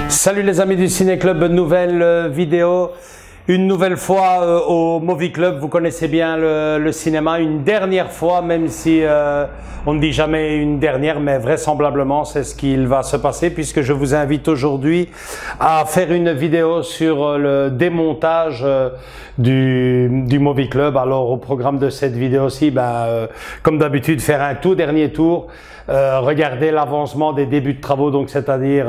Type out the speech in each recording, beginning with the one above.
Salut les amis du Ciné Club, nouvelle vidéo, une nouvelle fois au Movie Club. Vous connaissez bien le cinéma, une dernière fois, même si on ne dit jamais une dernière, mais vraisemblablement c'est ce qu'il va se passer, puisque je vous invite aujourd'hui à faire une vidéo sur le démontage du Movie Club. Alors au programme de cette vidéo-ci, comme d'habitude, faire un tout dernier tour, regarder l'avancement des débuts de travaux, donc c'est-à-dire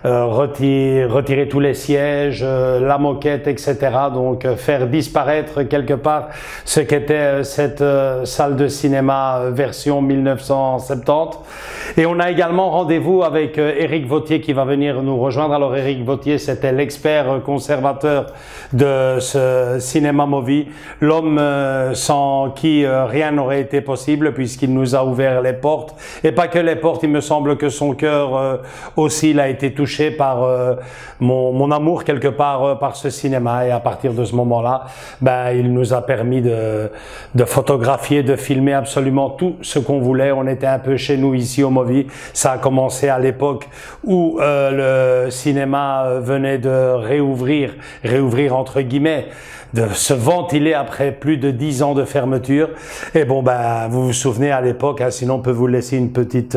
retirer tous les sièges, la moquette, etc. Donc faire disparaître quelque part ce qu'était cette salle de cinéma version 1970. Et on a également rendez-vous avec Éric Vauthier qui va venir nous rejoindre. Alors Éric Vauthier, c'était l'expert conservateur de ce cinéma movie, l'homme sans qui rien n'aurait été possible, puisqu'il nous a ouvert les portes, et pas que les portes, il me semble que son cœur aussi il a été touché par mon amour quelque part par ce cinéma. Et à partir de ce moment-là, il nous a permis de photographier, de filmer absolument tout ce qu'on voulait. On était un peu chez nous ici au Movie. Ça a commencé à l'époque où le cinéma venait de réouvrir entre guillemets, de se ventiler après plus de 10 ans de fermeture. Et bon, vous vous souvenez à l'époque, sinon on peut vous laisser une petite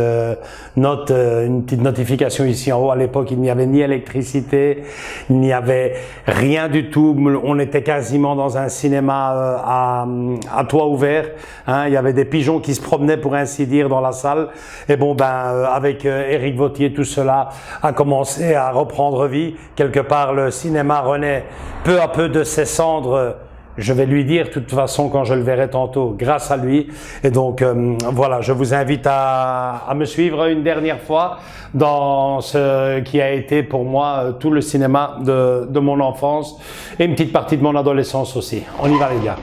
note, une petite notification ici en haut. À l'époque, il n'y avait ni électricité, il n'y avait rien du tout. On était quasiment dans un cinéma à toit ouvert. Il y avait des pigeons qui se promenaient, pour ainsi dire, dans la salle. Et bon, avec Éric Vauthier, tout cela a commencé à reprendre vie. Quelque part, le cinéma renaît peu à peu de ses cendres. Je vais lui dire de toute façon quand je le verrai tantôt, grâce à lui. Et donc voilà, je vous invite à me suivre une dernière fois dans ce qui a été pour moi tout le cinéma de mon enfance et une petite partie de mon adolescence aussi. On y va les gars.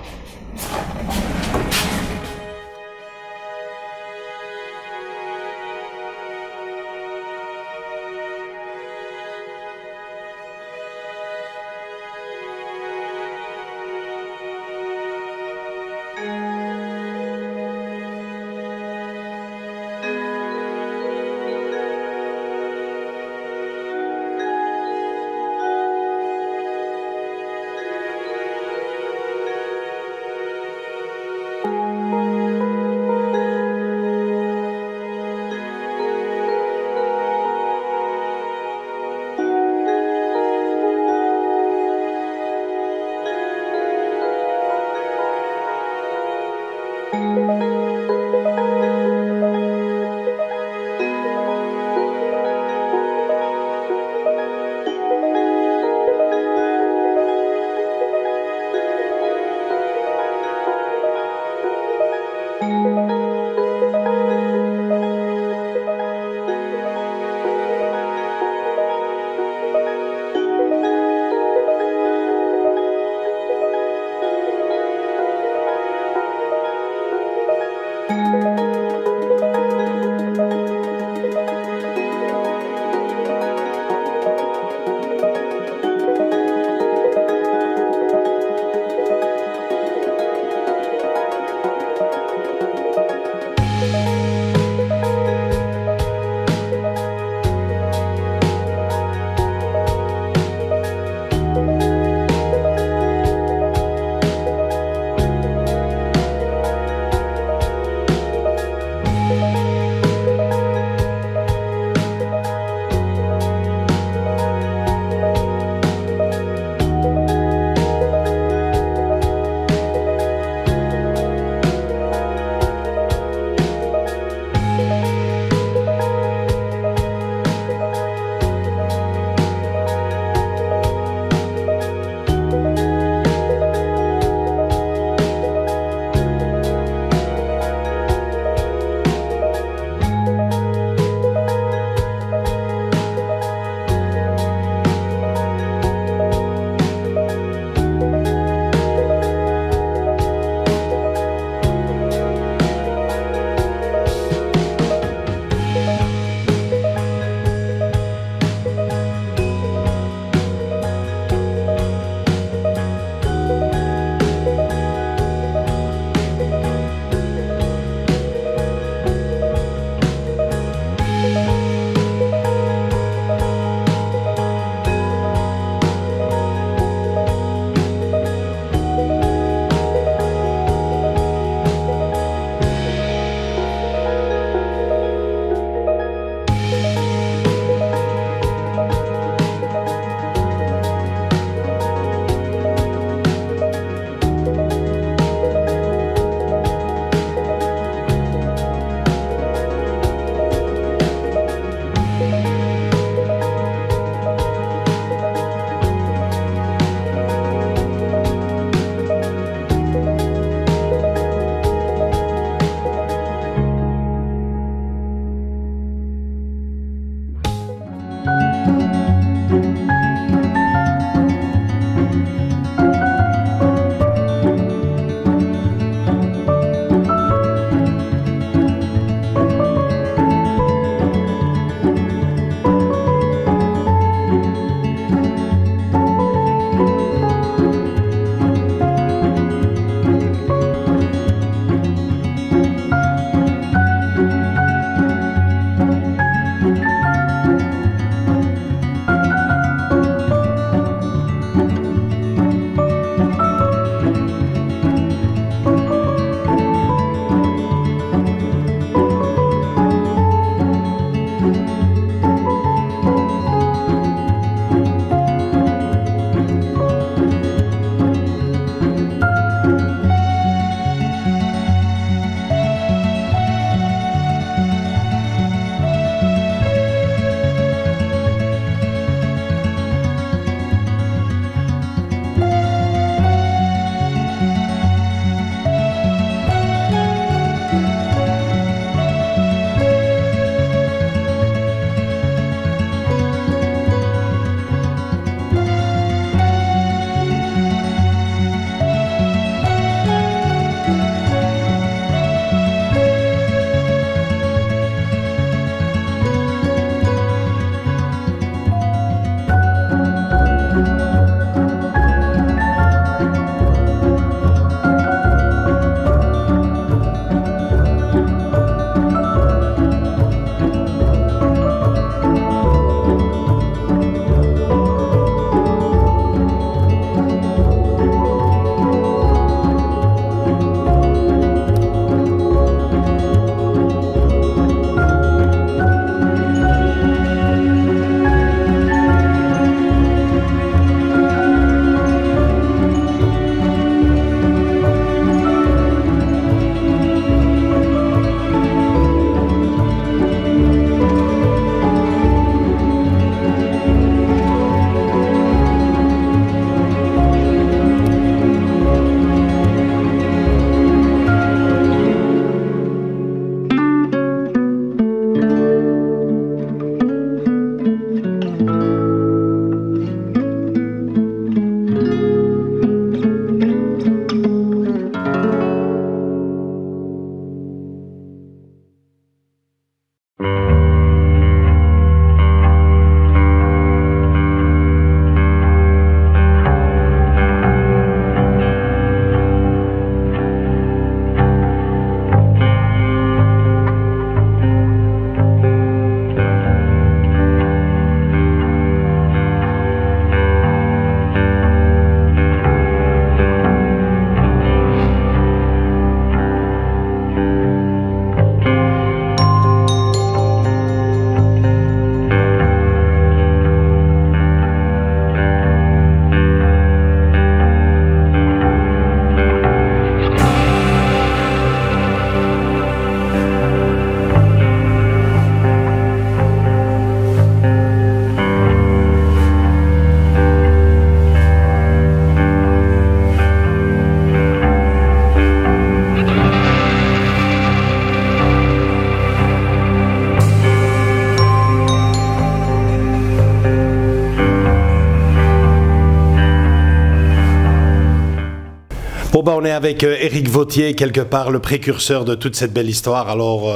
Bon, on est avec Éric Vauthier, quelque part le précurseur de toute cette belle histoire. Alors,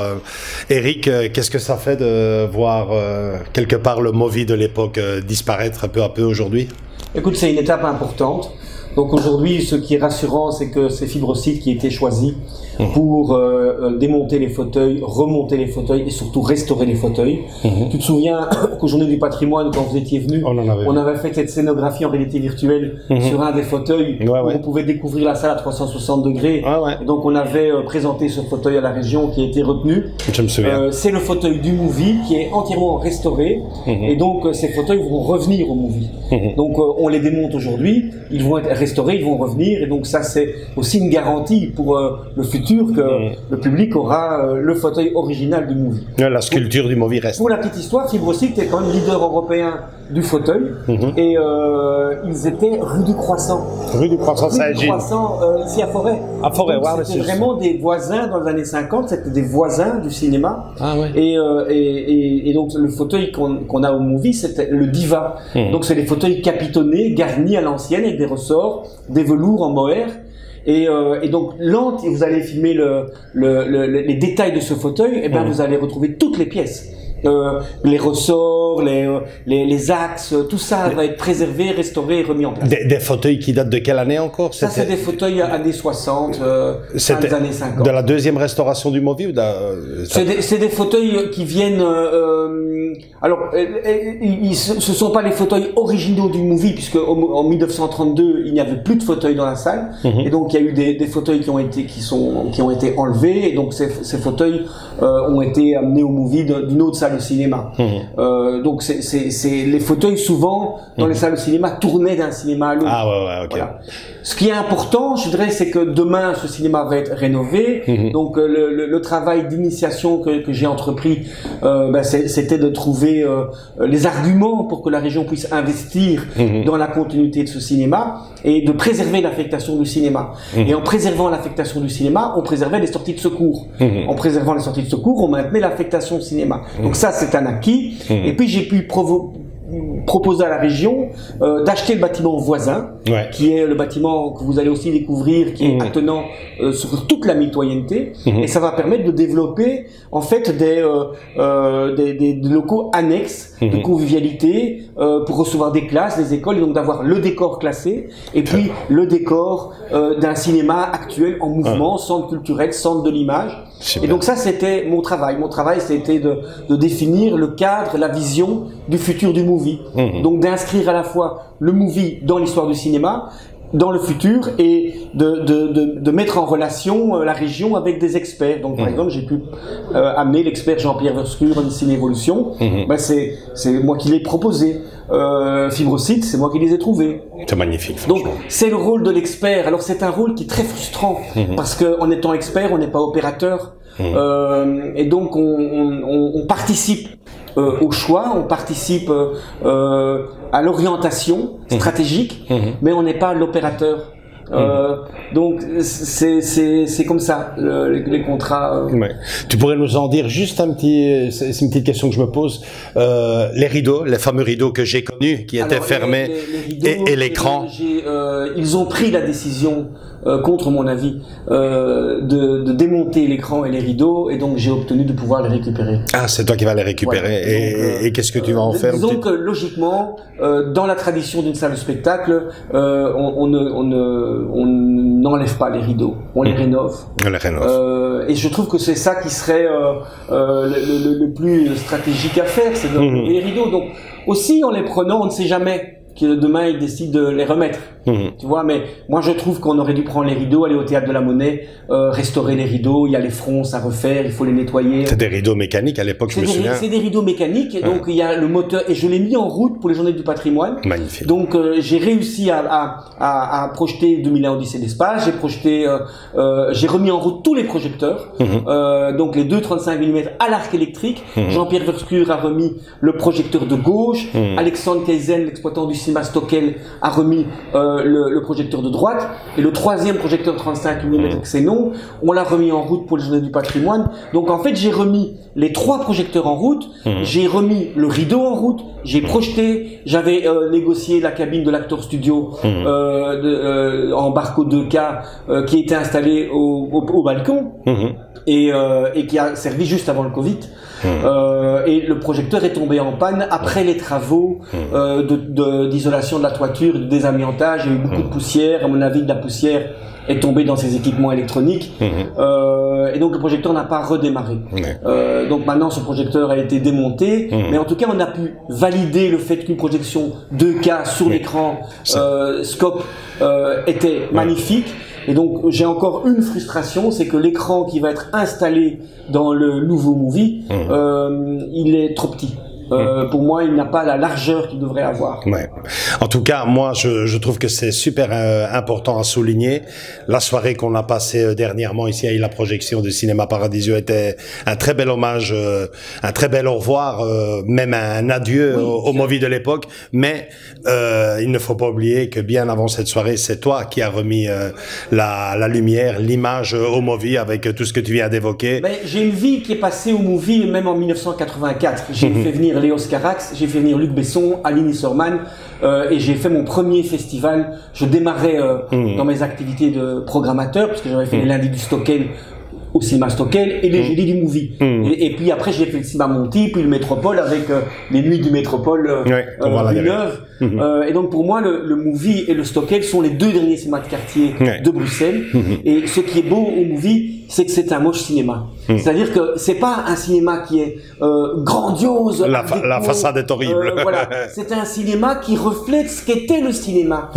Éric, qu'est-ce que ça fait de voir quelque part le Movi de l'époque disparaître peu à peu aujourd'hui? Écoute, c'est une étape importante. Donc aujourd'hui, ce qui est rassurant, c'est que c'est Fibrocid qui a été choisi pour démonter les fauteuils, remonter les fauteuils et surtout restaurer les fauteuils. Tu te souviens qu'au Journée du patrimoine, quand vous étiez venu, on avait fait cette scénographie en réalité virtuelle sur un des fauteuils où on pouvait découvrir la salle à 360 degrés. Et donc on avait présenté ce fauteuil à la région qui a été retenu. Je me souviens. C'est le fauteuil du Movi qui est entièrement restauré et donc ces fauteuils vont revenir au Movi. Donc on les démonte aujourd'hui, ils vont être restaurés, ils vont revenir et donc ça c'est aussi une garantie pour le futur que le public aura le fauteuil original du Movi. La sculpture du Movi reste. Pour la petite histoire, Fibrocid est quand même leader européen du fauteuil et ils étaient rue du Croissant. Rue du Croissant, rue du Croissant, ici à Forêt. À Forêt, c'était vraiment des voisins dans les années 50, c'était des voisins du cinéma. Et donc le fauteuil qu'on a au Movi, c'était le Diva. Donc c'est des fauteuils capitonnés, garnis à l'ancienne avec des ressorts, des velours en mohair. Et donc, vous allez filmer les détails de ce fauteuil, et ben vous allez retrouver toutes les pièces. Les ressorts, les axes, tout ça va être préservé, restauré et remis en place. Des fauteuils qui datent de quelle année encore? Ça, c'est des fauteuils années 60, fin des années 50. De la deuxième restauration du Movi ou c'est des fauteuils qui viennent... alors, ce sont pas les fauteuils originaux du Movi, puisque en 1932, il n'y avait plus de fauteuils dans la salle. Et donc, il y a eu des fauteuils qui ont été enlevés. Et donc, ces fauteuils ont été amenés au Movi d'une autre salle de cinéma. Donc les fauteuils souvent dans les salles de cinéma tournaient d'un cinéma à l'autre. Voilà. Ce qui est important, je dirais, c'est que demain ce cinéma va être rénové. Donc le travail d'initiation que j'ai entrepris, c'était de trouver les arguments pour que la région puisse investir dans la continuité de ce cinéma et de préserver l'affectation du cinéma. Et en préservant l'affectation du cinéma, on préservait les sorties de secours. En préservant les sorties de secours, on maintenait l'affectation du cinéma. Donc ça, c'est un acquis. Et puis j'ai pu proposer à la région d'acheter le bâtiment voisin, qui est le bâtiment que vous allez aussi découvrir, qui est attenant sur toute la mitoyenneté, et ça va permettre de développer en fait des locaux annexes de convivialité pour recevoir des classes, des écoles, et donc d'avoir le décor classé et puis le décor d'un cinéma actuel en mouvement, centre culturel, centre de l'image. Et donc ça, c'était mon travail. Mon travail, c'était de définir le cadre, la vision du futur du Movi. Donc d'inscrire à la fois le Movi dans l'histoire du cinéma, dans le futur, et de mettre en relation la région avec des experts. Donc par exemple, j'ai pu amener l'expert Jean-Pierre Verscure en Cinévolution. C'est moi qui l'ai proposé. Fibrocid, c'est moi qui les ai trouvés. C'est magnifique. Donc c'est le rôle de l'expert. Alors c'est un rôle qui est très frustrant parce qu'en étant expert, on n'est pas opérateur. Et donc on participe au choix, on participe à l'orientation stratégique, mais on n'est pas l'opérateur. Donc c'est comme ça les contrats. Tu pourrais nous en dire juste c'est une petite question que je me pose. Les rideaux, les fameux rideaux que j'ai connus, qui étaient fermés, les rideaux, et l'écran. Ils ont pris la décision, contre mon avis, de démonter l'écran et les rideaux, et donc j'ai obtenu de pouvoir les récupérer. Ah, c'est toi qui vas les récupérer. Et qu'est-ce que tu vas en faire? Disons que logiquement, dans la tradition d'une salle de spectacle, on n'enlève pas les rideaux, on les rénove. On les rénove. Et je trouve que c'est ça qui serait le plus stratégique à faire, c'est de rénover les rideaux. Donc aussi en les prenant, on ne sait jamais que demain ils décident de les remettre. Tu vois, mais moi je trouve qu'on aurait dû prendre les rideaux, aller au Théâtre de la Monnaie, restaurer les rideaux. Il y a les fronces à refaire, il faut les nettoyer. C'est des rideaux mécaniques à l'époque, je me souviens. C'est des rideaux mécaniques, et donc il y a le moteur, et je l'ai mis en route pour les Journées du patrimoine. Magnifique. Donc j'ai réussi à projeter 2001 Odyssée d'espace. J'ai remis en route tous les projecteurs, donc les deux 35 mm à l'arc électrique. Jean-Pierre Verscure a remis le projecteur de gauche. Alexandre Kaysen, l'exploitant du cinéma Stockel a remis le projecteur de droite, et le troisième projecteur 35 mm Xénon, on l'a remis en route pour les Journées du patrimoine. Donc en fait, j'ai remis les 3 projecteurs en route, j'ai remis le rideau en route, j'ai projeté, j'avais négocié la cabine de l'Actor Studio en Barco 2K qui était installée au balcon et qui a servi juste avant le Covid. Et le projecteur est tombé en panne après les travaux d'isolation de la toiture, de désamiantage. Il y a eu beaucoup de poussière. À mon avis, de la poussière est tombée dans ces équipements électroniques. Et donc le projecteur n'a pas redémarré. Donc maintenant ce projecteur a été démonté, mais en tout cas on a pu valider le fait qu'une projection 2K sur l'écran scope était magnifique. Et donc j'ai encore une frustration, c'est que l'écran qui va être installé dans le nouveau movie, il est trop petit. Pour moi, il n'a pas la largeur qu'il devrait avoir. Ouais. En tout cas, moi, je trouve que c'est super important à souligner. La soirée qu'on a passée dernièrement ici à la projection de Cinéma Paradiso était un très bel hommage, un très bel au revoir, même un adieu au movie de l'époque. Mais il ne faut pas oublier que bien avant cette soirée, c'est toi qui as remis la lumière, l'image au movie avec tout ce que tu viens d'évoquer. J'ai une vie qui est passée au movie, même en 1984. J'ai fait venir Léos Carax, j'ai fait venir Luc Besson, Aline Isserman, et j'ai fait mon premier festival. Je démarrais dans mes activités de programmateur, parce que j'avais fait les lundis du Stockel au cinéma Stockel et les jeudis du movie. Et puis après j'ai fait le cinéma Monty, puis le Métropole avec les nuits du Métropole Villeneuve. Et donc pour moi le movie et le Stockel sont les 2 derniers cinémas de quartier de Bruxelles. Et ce qui est beau au movie, c'est que c'est un moche cinéma. C'est-à-dire que c'est pas un cinéma qui est grandiose. La façade est horrible. Voilà. C'est un cinéma qui reflète ce qu'était le cinéma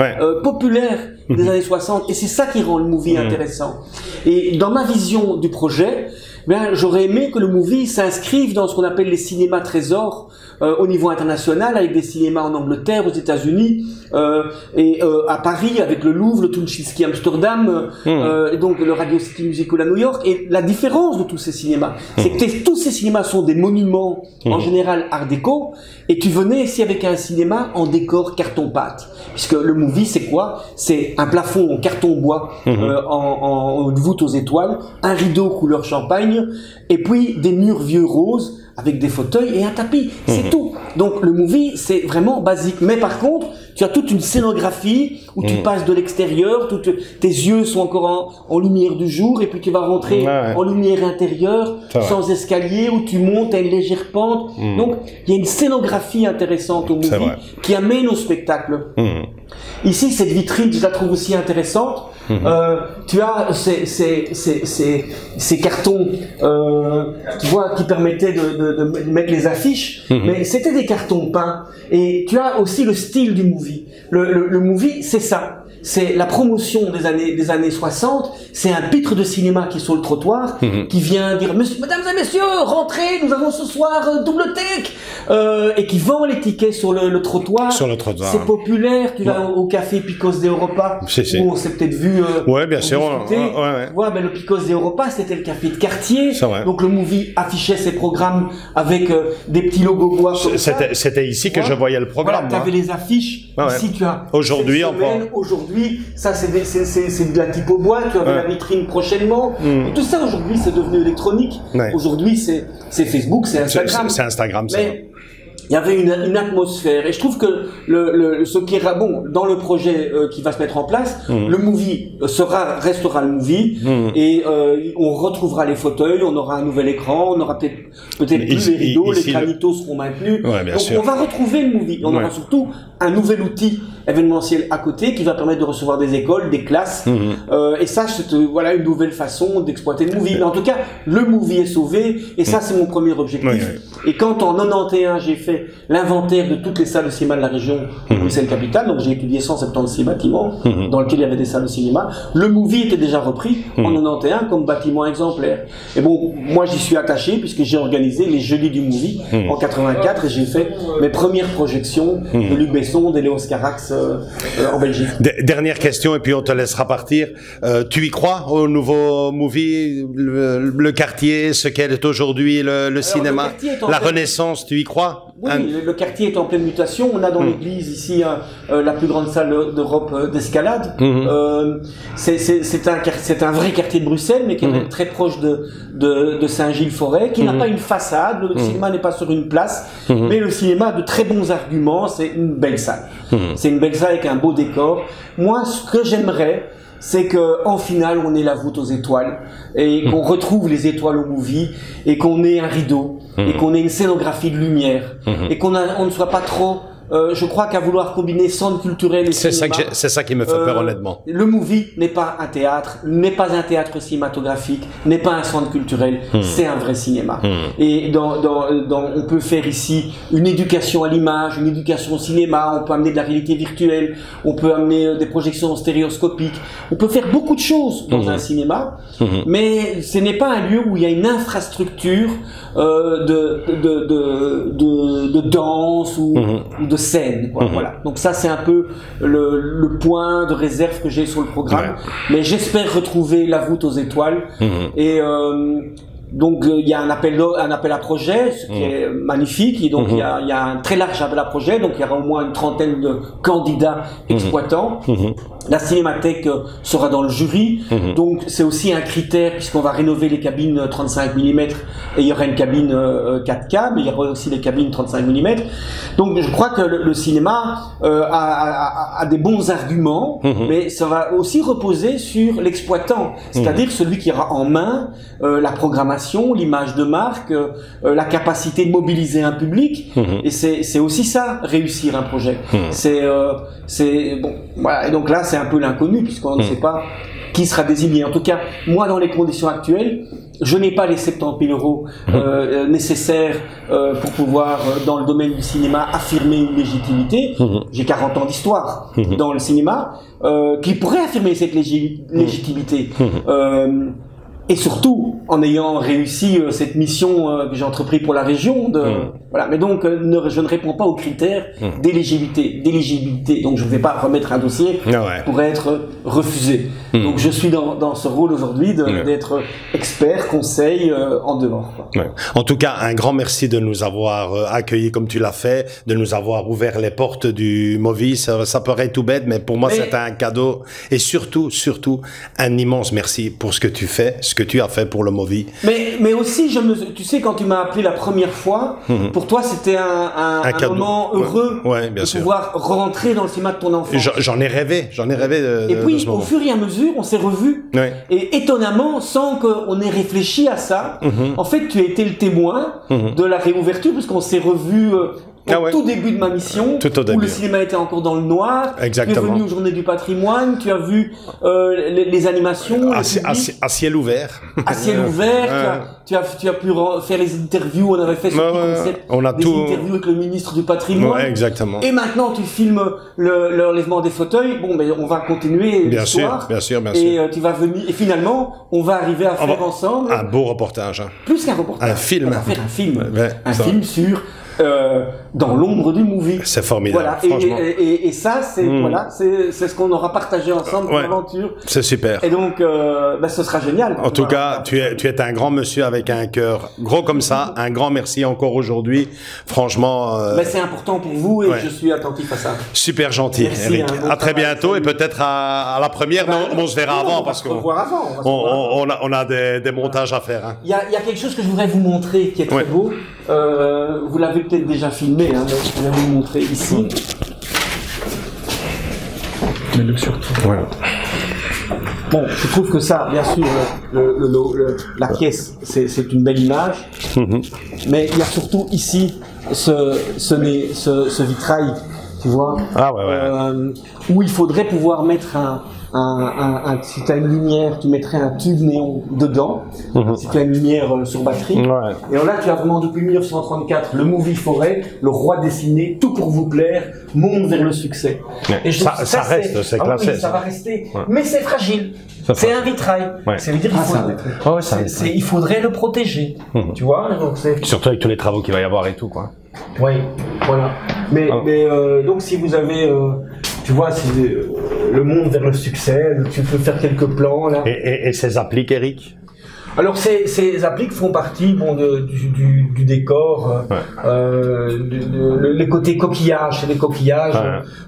populaire des années 60, et c'est ça qui rend le movie intéressant. Et dans ma vision du projet, j'aurais aimé que le movie s'inscrive dans ce qu'on appelle les cinémas trésors au niveau international, avec des cinémas en Angleterre, aux États-Unis, et à Paris avec le Louvre, le Tunchinski Amsterdam, et donc le Radio City Music Hall à New York. Et la différence de tous ces cinémas, c'est que tous ces cinémas sont des monuments en général art déco, et tu venais ici avec un cinéma en carton-pâte, puisque le movie c'est quoi? C'est un plafond en carton bois en voûte aux étoiles, un rideau couleur champagne, et puis des murs vieux roses avec des fauteuils et un tapis, c'est tout. Donc le movie c'est vraiment basique, mais par contre tu as toute une scénographie où tu passes de l'extérieur, tes yeux sont encore en lumière du jour, et puis tu vas rentrer en lumière intérieure, sans escalier, où tu montes à une légère pente. Donc il y a une scénographie intéressante au movie qui amène au spectacle. Ici cette vitrine, je la trouve aussi intéressante. Tu as ces cartons tu vois, qui permettaient de mettre les affiches, mais c'était des cartons peints. Et tu as aussi le style du movie. Le movie, c'est ça. C'est la promotion des années 60, c'est un pitre de cinéma qui est sur le trottoir, qui vient dire mesdames et messieurs, rentrez, nous avons ce soir double take, et qui vend les tickets sur le trottoir. Sur le trottoir. C'est populaire, tu vas au café Picos de Europa, où on s'est peut-être vu bien sûr. Le Picos de Europa, c'était le café de quartier, donc le movie affichait ses programmes avec des petits logos bois. C'était ici que je voyais le programme. Voilà, tu avais les affiches, ici tu as aujourd'hui, ça c'est de la typo bois, tu avais la vitrine prochainement, et tout ça aujourd'hui c'est devenu électronique. Aujourd'hui c'est Facebook, c'est Instagram. C'est Instagram, ça. Mais il y avait une atmosphère, et je trouve que ce qui est bon dans le projet qui va se mettre en place, le movie restera le movie, et on retrouvera les fauteuils, on aura un nouvel écran, on aura peut-être plus les rideaux, les granitos seront maintenus. Donc on va retrouver le movie, on aura surtout un nouvel outil événementiel à côté qui va permettre de recevoir des écoles, des classes, et ça c'est une nouvelle façon d'exploiter le movie. Mais en tout cas, le movie est sauvé, et ça c'est mon premier objectif. Et quand en 91 j'ai fait l'inventaire de toutes les salles de cinéma de la région de Bruxelles-Capitale, donc j'ai étudié 176 bâtiments dans lesquels il y avait des salles de cinéma, le movie était déjà repris en 91 comme bâtiment exemplaire. Et bon, moi j'y suis attaché puisque j'ai organisé les jeudis du movie en 84, et j'ai fait mes premières projections de Luc Besson, d'Léos Carax en Belgique. Dernière question et puis on te laissera partir. Tu y crois au nouveau movie, le quartier, ce qu'est aujourd'hui le cinéma, la renaissance, tu y crois? Oui, le quartier est en pleine mutation. On a dans l'église ici la plus grande salle d'Europe d'escalade. C'est un vrai quartier de Bruxelles, mais qui est même très proche de Saint-Gilles-Forêt, qui n'a pas une façade. Le cinéma n'est pas sur une place, mais le cinéma a de très bons arguments. C'est une belle salle. C'est une belle salle avec un beau décor. Moi, ce que j'aimerais, c'est que en finale on ait la voûte aux étoiles et qu'on retrouve les étoiles au movie et qu'on ait un rideau et qu'on ait une scénographie de lumière et qu'on ne soit pas trop je crois qu'à vouloir combiner centre culturel et cinéma, c'est ça qui me fait peur, honnêtement. Le movie n'est pas un théâtre, n'est pas un théâtre cinématographique, n'est pas un centre culturel, c'est un vrai cinéma. Et on peut faire ici une éducation à l'image, une éducation au cinéma, on peut amener de la réalité virtuelle, on peut amener des projections stéréoscopiques, on peut faire beaucoup de choses dans un cinéma, mais ce n'est pas un lieu où il y a une infrastructure de danse ou de scène. Voilà. Donc ça, c'est un peu le point de réserve que j'ai sur le programme. Mais j'espère retrouver la voûte aux étoiles. Et donc il y a un appel à projet, ce qui est magnifique. Et donc il y a un très large appel à projet. Donc il y aura au moins une trentaine de candidats exploitants. La Cinémathèque sera dans le jury, donc c'est aussi un critère puisqu'on va rénover les cabines 35 mm et il y aura une cabine 4K, mais il y aura aussi les cabines 35 mm. Donc je crois que le cinéma a des bons arguments, mais ça va aussi reposer sur l'exploitant, c'est-à-dire celui qui aura en main la programmation, l'image de marque, la capacité de mobiliser un public, et c'est aussi ça, réussir un projet. C'est bon, voilà. Et donc là, c'est un peu l'inconnu puisqu'on ne sait pas qui sera désigné. En tout cas, moi, dans les conditions actuelles, je n'ai pas les 70 000 euros nécessaires pour pouvoir, dans le domaine du cinéma, affirmer une légitimité. J'ai 40 ans d'histoire dans le cinéma qui pourrait affirmer cette légitimité. Et surtout, en ayant réussi cette mission que j'ai entreprise pour la région, voilà. Mais donc, je ne réponds pas aux critères d'éligibilité. Donc, je ne vais pas remettre un dossier pour être refusé. Donc, je suis dans ce rôle aujourd'hui d'être expert, conseil en dehors. En tout cas, un grand merci de nous avoir accueillis comme tu l'as fait, de nous avoir ouvert les portes du Movie. Ça paraît tout bête, mais pour moi, c'est un cadeau. Et surtout, un immense merci pour ce que tu fais, ce que tu as fait pour le Movie. Mais aussi, tu sais, quand tu m'as appelé la première fois, pour toi, c'était un moment heureux de pouvoir rentrer dans le cinéma de ton enfant. J'en ai rêvé et puis, au fur et à mesure, on s'est revus. Et étonnamment, sans qu'on ait réfléchi à ça, en fait, tu as été le témoin de la réouverture, parce qu'on s'est revus au tout début de ma mission, où le cinéma était encore dans le noir. Exactement. Tu es venu aux Journées du Patrimoine, tu as vu les animations. À ciel ouvert. À ciel ouvert, tu as pu faire les interviews, on avait fait sur des interviews avec le ministre du Patrimoine. Exactement. Et maintenant, tu filmes l'enlèvement des fauteuils. Bon, mais on va continuer l'histoire. Bien sûr. Et tu vas venir, et finalement, on va arriver à faire ensemble un beau reportage. Plus qu'un reportage. Un film. On va faire un film. Un film sur dans l'ombre du Movie. C'est formidable. Voilà. Franchement. Et ça, c'est ce qu'on aura partagé ensemble pour l'aventure. C'est super. Et donc, ce sera génial. En tout cas, tu es un grand monsieur avec un cœur gros comme ça. Un grand merci encore aujourd'hui. Franchement. C'est important pour vous et je suis attentif à ça. Super gentil, merci, Eric. À très bientôt et peut-être à la première. On se verra avant parce qu'on on a des montages à faire. Il y a quelque chose que je voudrais vous montrer qui est très beau. Vous l'avez peut-être déjà filmé, mais je vais vous le montrer ici. Mets-le sur toi. Voilà. Bon, je trouve que ça, bien sûr, la pièce, c'est une belle image, mais il y a surtout ici ce vitrail, tu vois, où il faudrait pouvoir mettre si tu as une lumière, tu mettrais un tube néon dedans, si tu as une lumière sur batterie. Et alors là, tu as vraiment depuis 1934 le Movie Forêt, le roi dessiné, tout pour vous plaire, monte vers le succès. Et ça reste, c'est classé. Oui, ça va rester, mais c'est fragile. C'est un vitrail. Ça veut dire il faudrait le protéger. Tu vois, donc surtout avec tous les travaux qu'il va y avoir et tout, quoi. Oui, voilà. Mais donc si vous avez tu vois, le monde vers le succès, tu peux faire quelques plans là. Et ces appliques, Eric? Alors ces appliques font partie du décor, les côtés coquillages, c'est des coquillages,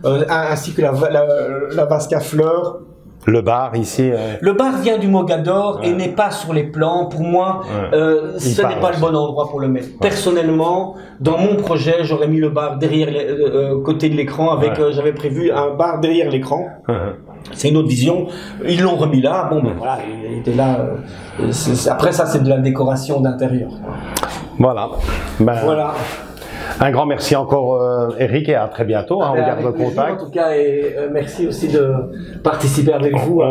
ainsi que la vasque à fleurs. Le bar ici. Le bar vient du Mogador et n'est pas sur les plans. Pour moi, ce n'est pas le bon endroit pour le mettre. Personnellement, dans mon projet, j'aurais mis le bar derrière côté de l'écran avec, j'avais prévu un bar derrière l'écran. C'est une autre vision. Ils l'ont remis là. Bon, ben voilà, il était là. Après ça, c'est de la décoration d'intérieur. Voilà. Ben, voilà. Un grand merci encore, Eric, et à très bientôt. On garde le contact. En tout cas, et merci aussi de participer avec vous.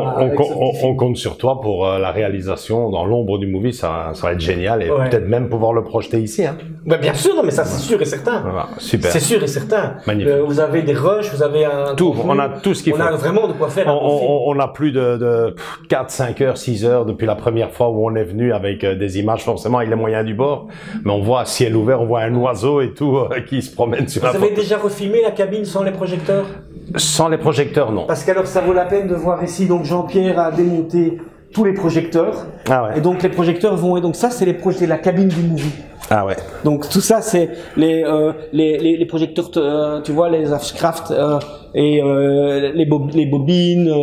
On compte sur toi pour la réalisation dans l'ombre du movie. Ça va être génial et peut-être même pouvoir le projeter ici. Hein. Ben, bien sûr, mais ça c'est sûr et certain. Voilà, super. C'est sûr et certain. Magnifique. Vous avez des rushs, vous avez un tout. On a tout ce qu'il faut. On a vraiment de quoi faire. On a plus de 4, 5 heures, 6 heures depuis la première fois où on est venu avec des images forcément avec les moyens du bord. Mais on voit à ciel ouvert, on voit un oiseau et tout qui se promène sur la Vous avez déjà refilmé la cabine sans les projecteurs? Sans les projecteurs, non. Parce qu'alors ça vaut la peine de voir ici. Donc Jean-Pierre a démonté tous les projecteurs. Ah ouais. Et donc les projecteurs vont... Et donc ça, c'est la cabine du movie. Ah ouais. Donc tout ça, c'est les projecteurs, tu vois, les Afscraft et les bobines,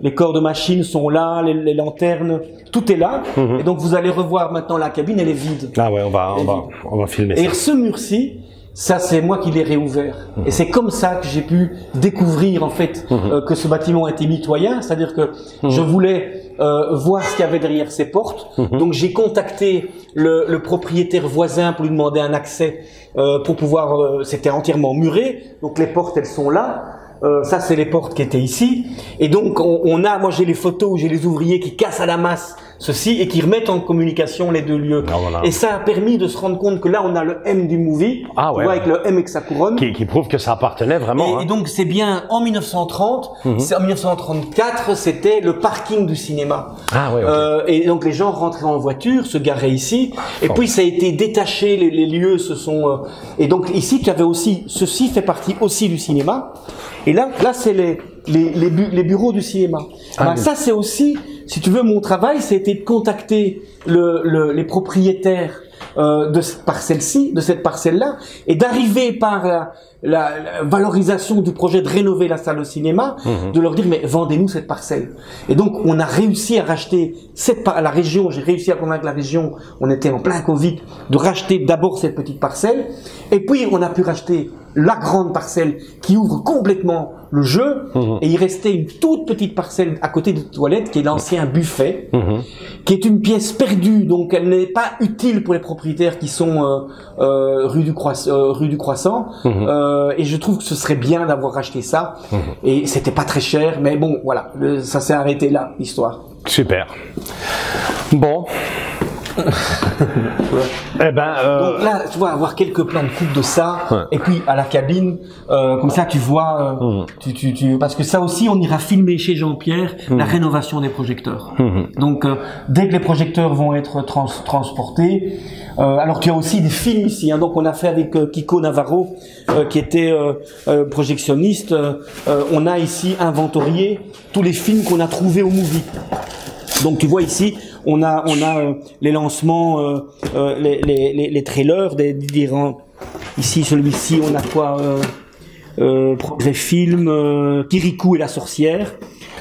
les corps de machine sont là, les lanternes, tout est là. Et donc vous allez revoir maintenant la cabine, elle est vide. Ah ouais, on va filmer ça. Et ce mur-ci, ça c'est moi qui l'ai réouvert. Et c'est comme ça que j'ai pu découvrir en fait que ce bâtiment était mitoyen, c'est-à-dire que je voulais voir ce qu'il y avait derrière ces portes. Donc j'ai contacté le propriétaire voisin pour lui demander un accès pour pouvoir... c'était entièrement muré, donc les portes elles sont là. Ça c'est les portes qui étaient ici. Et donc moi j'ai les photos où j'ai les ouvriers qui cassent à la masse ceci et qui remettent en communication les deux lieux. Ah, voilà. Et ça a permis de se rendre compte que là on a le M du movie, tu vois, avec le M avec sa couronne. Qui prouve que ça appartenait vraiment. Et donc c'est bien en 1930, en 1934 c'était le parking du cinéma. Ah ouais, okay. Et donc les gens rentraient en voiture, se garaient ici, et puis ça a été détaché, les lieux se sont... et donc ici tu avais aussi, ceci fait partie aussi du cinéma. Et là c'est les bureaux du cinéma. Ben, ça c'est aussi, si tu veux, mon travail, c'était de contacter les propriétaires de cette parcelle-ci, de cette parcelle-là, et d'arriver par la valorisation du projet de rénover la salle de cinéma, de leur dire mais vendez-nous cette parcelle. Et donc on a réussi à racheter la région, j'ai réussi à convaincre la région, on était en plein Covid, de racheter d'abord cette petite parcelle, et puis on a pu racheter la grande parcelle qui ouvre complètement le jeu, et il restait une toute petite parcelle à côté des toilettes qui est l'ancien buffet, qui est une pièce perdue, donc elle n'est pas utile pour les propriétaires qui sont rue du Croissant, et je trouve que ce serait bien d'avoir racheté ça, et c'était pas très cher, mais bon voilà, ça s'est arrêté là, l'histoire. Super. Bon. Eh ben, donc là, tu vois, avoir quelques plans de coupe de ça, et puis à la cabine, comme ça, tu vois, parce que ça aussi, on ira filmer chez Jean-Pierre la rénovation des projecteurs. Donc, dès que les projecteurs vont être transportés, alors tu as aussi des films ici, hein, donc on a fait avec Kiko Navarro, qui était projectionniste. On a ici inventorié tous les films qu'on a trouvés au movie. Donc tu vois ici, on a les lancements, les trailers des rangs. Ici, celui-ci, on a quoi Progrès Film, Kirikou et la sorcière,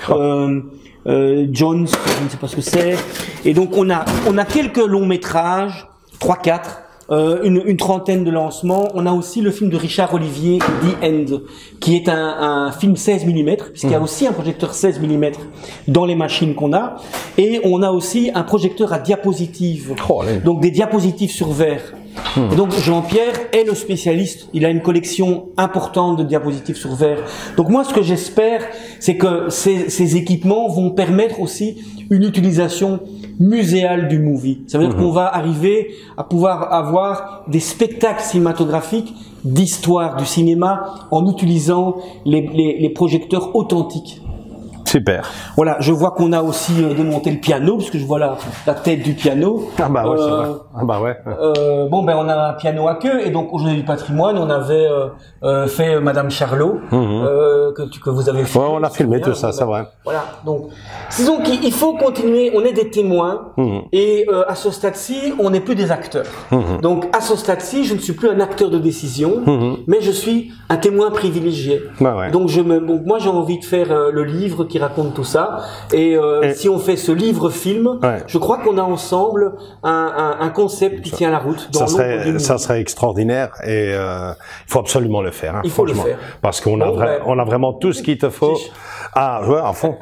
Jones, je ne sais pas ce que c'est. Et donc on a quelques longs métrages, 3-4. Une trentaine de lancements. On a aussi le film de Richard Olivier, The End, qui est un film 16 mm, puisqu'il y a aussi un projecteur 16 mm dans les machines qu'on a. Et on a aussi un projecteur à diapositives, donc des diapositives sur verre. Et donc Jean-Pierre est le spécialiste, il a une collection importante de diapositives sur verre. Donc moi ce que j'espère, c'est que ces équipements vont permettre aussi une utilisation muséale du movie. Ça veut dire qu'on va arriver à pouvoir avoir des spectacles cinématographiques d'histoire du cinéma en utilisant les projecteurs authentiques. Super. Voilà, je vois qu'on a aussi démonté le piano, parce que je vois la tête du piano. Ah bah ouais, c'est vrai. Ah bah ouais. Bon, ben on a un piano à queue, et donc au Journée du patrimoine, on avait fait Madame Charlot, que vous avez filmé. Ouais, on a filmé tout ça, c'est vrai. Voilà, donc disons qu'il faut continuer, on est des témoins, et à ce stade-ci, on n'est plus des acteurs. Donc à ce stade-ci, je ne suis plus un acteur de décision, mais je suis un témoin privilégié. Bah ouais. Donc moi j'ai envie de faire le livre qui raconte tout ça, et si on fait ce livre-film, je crois qu'on a ensemble un concept qui tient la route. Ça serait extraordinaire, et il faut absolument le faire. Hein, il faut le faire. Parce qu'on on a vraiment tout ce qu'il te faut. Ah, ouais, à fond.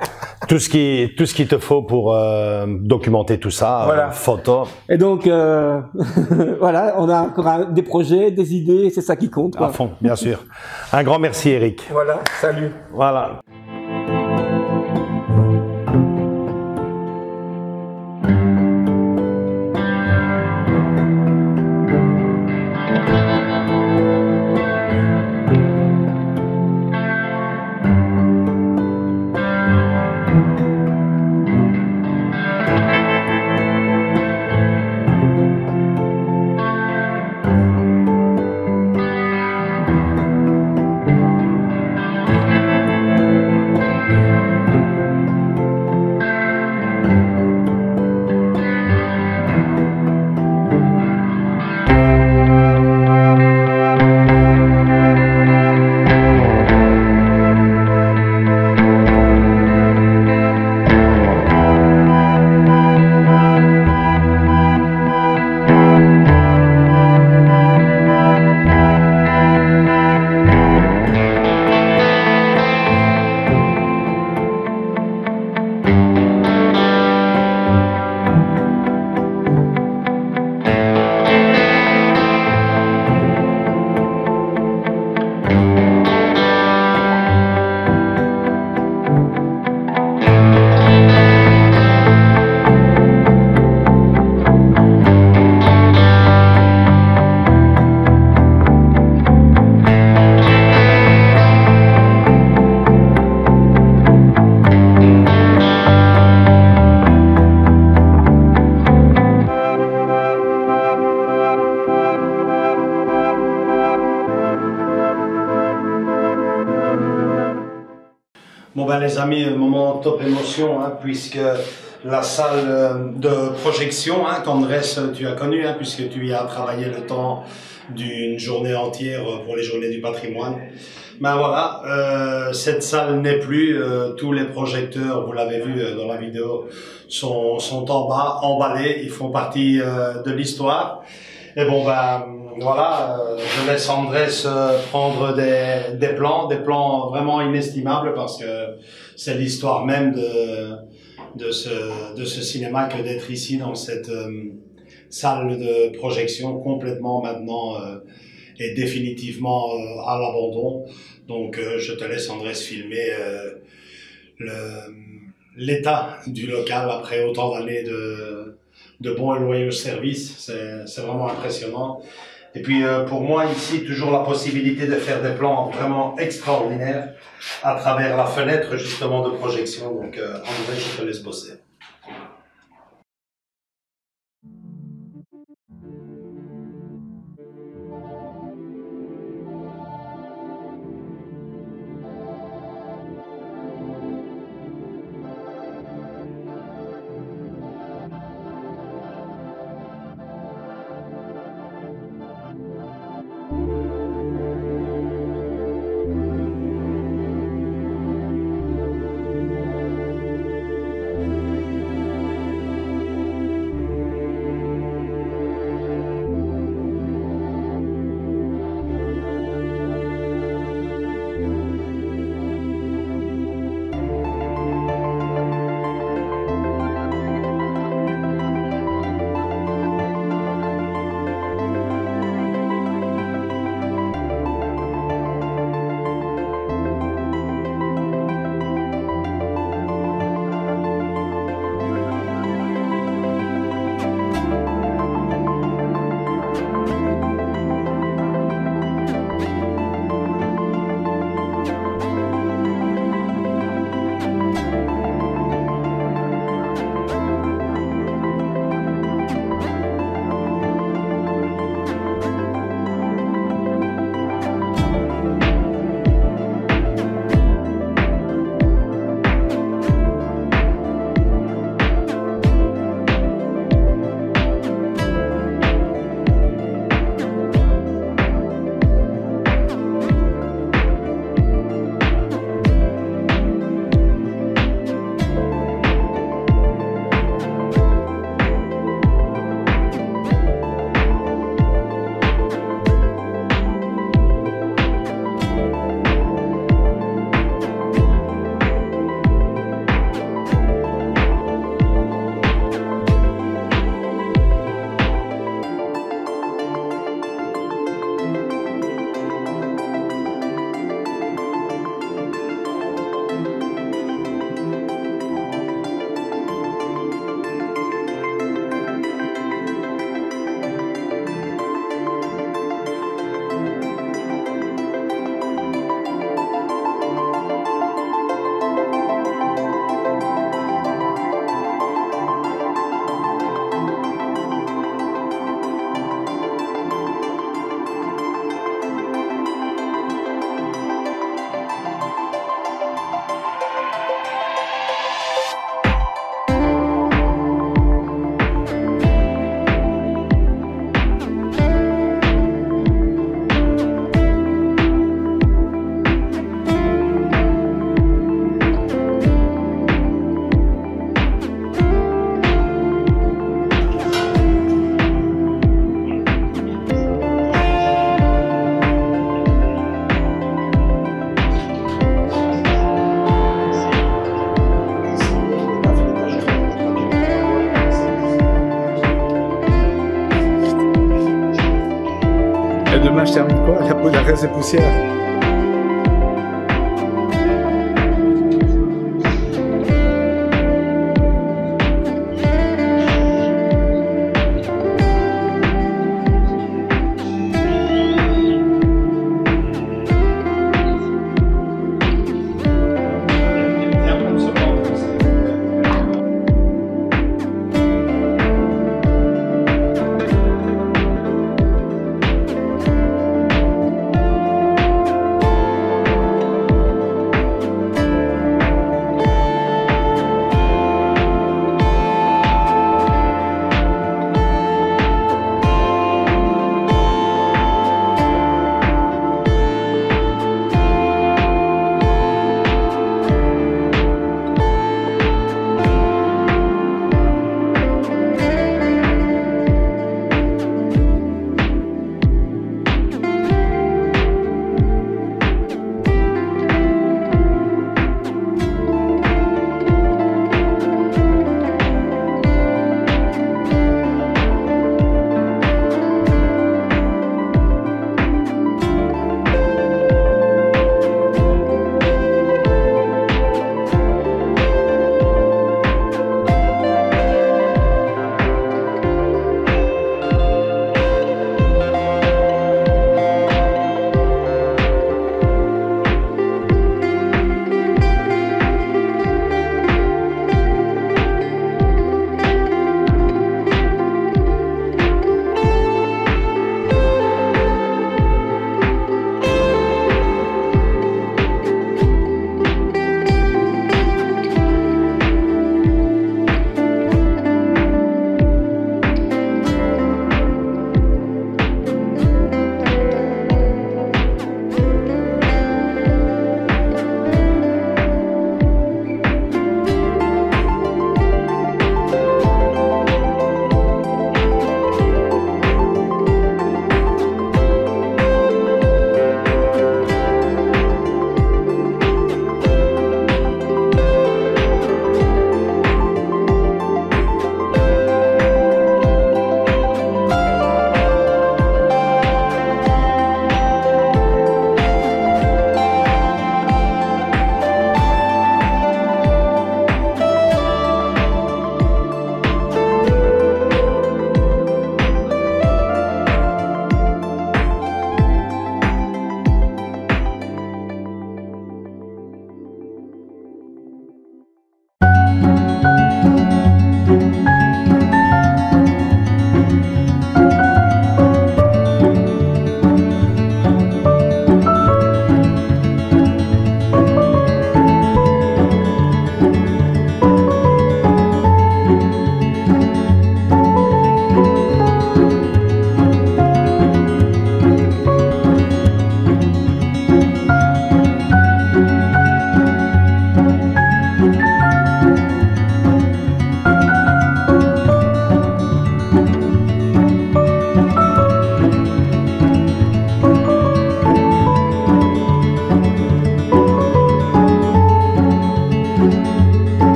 tout ce qu'il te faut pour documenter tout ça, voilà. Photos. Et donc, voilà, on a encore des projets, des idées, c'est ça qui compte, quoi. À fond, bien sûr. Un grand merci, Eric. Voilà, salut. Voilà. Bon ben les amis, moment top émotion, hein, puisque la salle de projection, hein, qu'Andrés tu as connu, hein, puisque tu y as travaillé le temps d'une journée entière pour les Journées du patrimoine. Ben voilà, cette salle n'est plus, tous les projecteurs, vous l'avez vu dans la vidéo, sont en bas, emballés, ils font partie de l'histoire. Et bon ben voilà, je laisse Andrés prendre des plans vraiment inestimables, parce que c'est l'histoire même de ce cinéma que d'être ici dans cette salle de projection complètement maintenant et définitivement à l'abandon. Donc je te laisse Andrés filmer l'état du local après autant d'années de bons et loyaux services. C'est vraiment impressionnant. Et puis pour moi ici, toujours la possibilité de faire des plans vraiment extraordinaires à travers la fenêtre justement de projection. Donc André, je te laisse bosser. je termine quoi? La reste des poussières.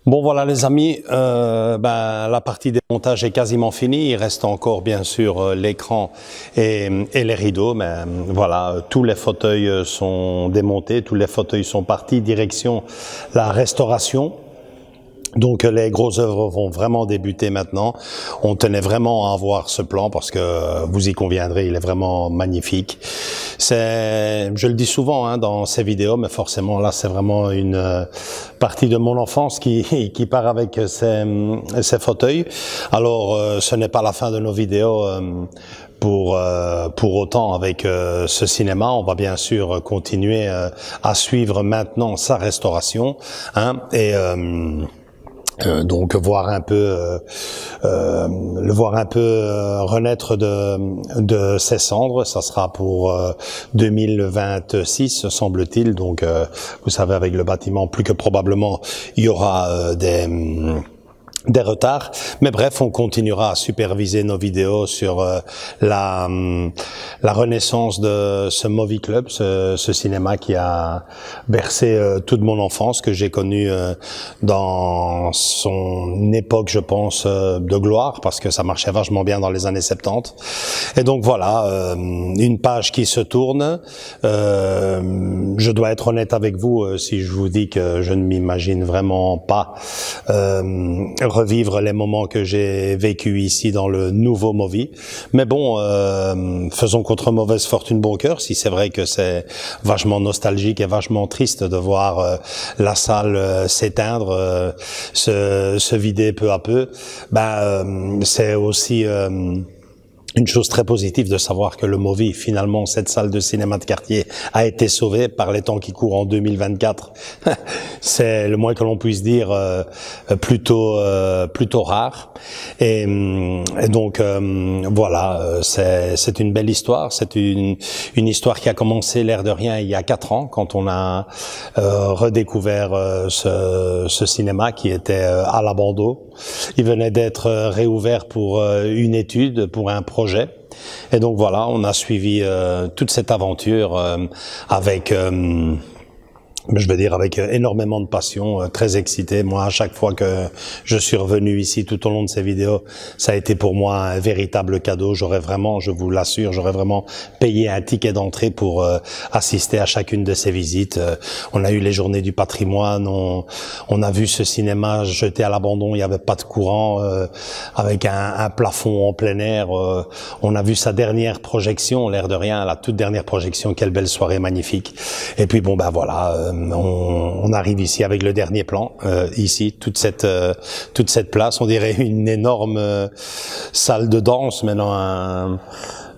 Bon voilà les amis, la partie des montages est quasiment finie. Il reste encore bien sûr l'écran et les rideaux, mais voilà, tous les fauteuils sont démontés, tous les fauteuils sont partis, direction la restauration. Donc les grosses œuvres vont vraiment débuter maintenant. On tenait vraiment à avoir ce plan parce que vous y conviendrez, il est vraiment magnifique. Je le dis souvent dans ces vidéos, mais forcément là c'est vraiment une partie de mon enfance qui part avec ces fauteuils. Alors ce n'est pas la fin de nos vidéos. Pour autant, avec ce cinéma, on va bien sûr continuer à suivre maintenant sa restauration, donc voir un peu le voir un peu renaître de ses cendres. Ça sera pour 2026 semble-t-il. Donc vous savez, avec le bâtiment, plus que probablement il y aura des retards, mais bref, on continuera à superviser nos vidéos sur la renaissance de ce Movie Club, ce cinéma qui a bercé toute mon enfance, que j'ai connu dans son époque, je pense, de gloire, parce que ça marchait vachement bien dans les années 70. Et donc voilà, une page qui se tourne. Je dois être honnête avec vous si je vous dis que je ne m'imagine vraiment pas revivre les moments que j'ai vécus ici dans le nouveau Movie. Mais bon, faisons contre mauvaise fortune bon cœur. Si c'est vrai que c'est vachement nostalgique et vachement triste de voir la salle s'éteindre, se vider peu à peu, c'est aussi une chose très positive de savoir que le Movie, finalement, cette salle de cinéma de quartier a été sauvée par les temps qui courent en 2024. C'est le moins que l'on puisse dire, plutôt rare. Et donc voilà, c'est une belle histoire. C'est une histoire qui a commencé l'air de rien il y a 4 ans, quand on a redécouvert ce cinéma qui était à l'abandon. Il venait d'être réouvert pour une étude, pour un projet. Et donc voilà, on a suivi toute cette aventure avec avec énormément de passion, très excité. Moi, à chaque fois que je suis revenu ici tout au long de ces vidéos, ça a été pour moi un véritable cadeau. J'aurais vraiment, je vous l'assure, j'aurais vraiment payé un ticket d'entrée pour assister à chacune de ces visites. On a eu les journées du patrimoine, on a vu ce cinéma jeté à l'abandon, il n'y avait pas de courant, avec un plafond en plein air. On a vu sa dernière projection, l'air de rien, la toute dernière projection. Quelle belle soirée magnifique. Et puis bon, voilà, on arrive ici avec le dernier plan, ici, toute cette place, on dirait une énorme salle de danse, maintenant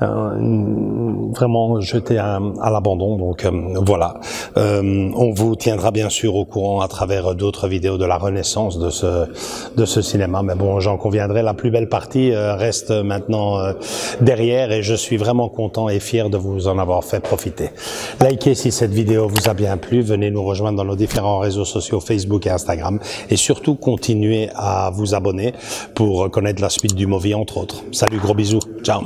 vraiment jeté à l'abandon. Donc voilà, on vous tiendra bien sûr au courant à travers d'autres vidéos de la renaissance de ce cinéma. Mais bon, j'en conviendrai, la plus belle partie reste maintenant derrière, et je suis vraiment content et fier de vous en avoir fait profiter. Likez si cette vidéo vous a bien plu, venez nous rejoindre dans nos différents réseaux sociaux Facebook et Instagram, et surtout continuez à vous abonner pour connaître la suite du Movie entre autres. Salut, gros bisous, ciao.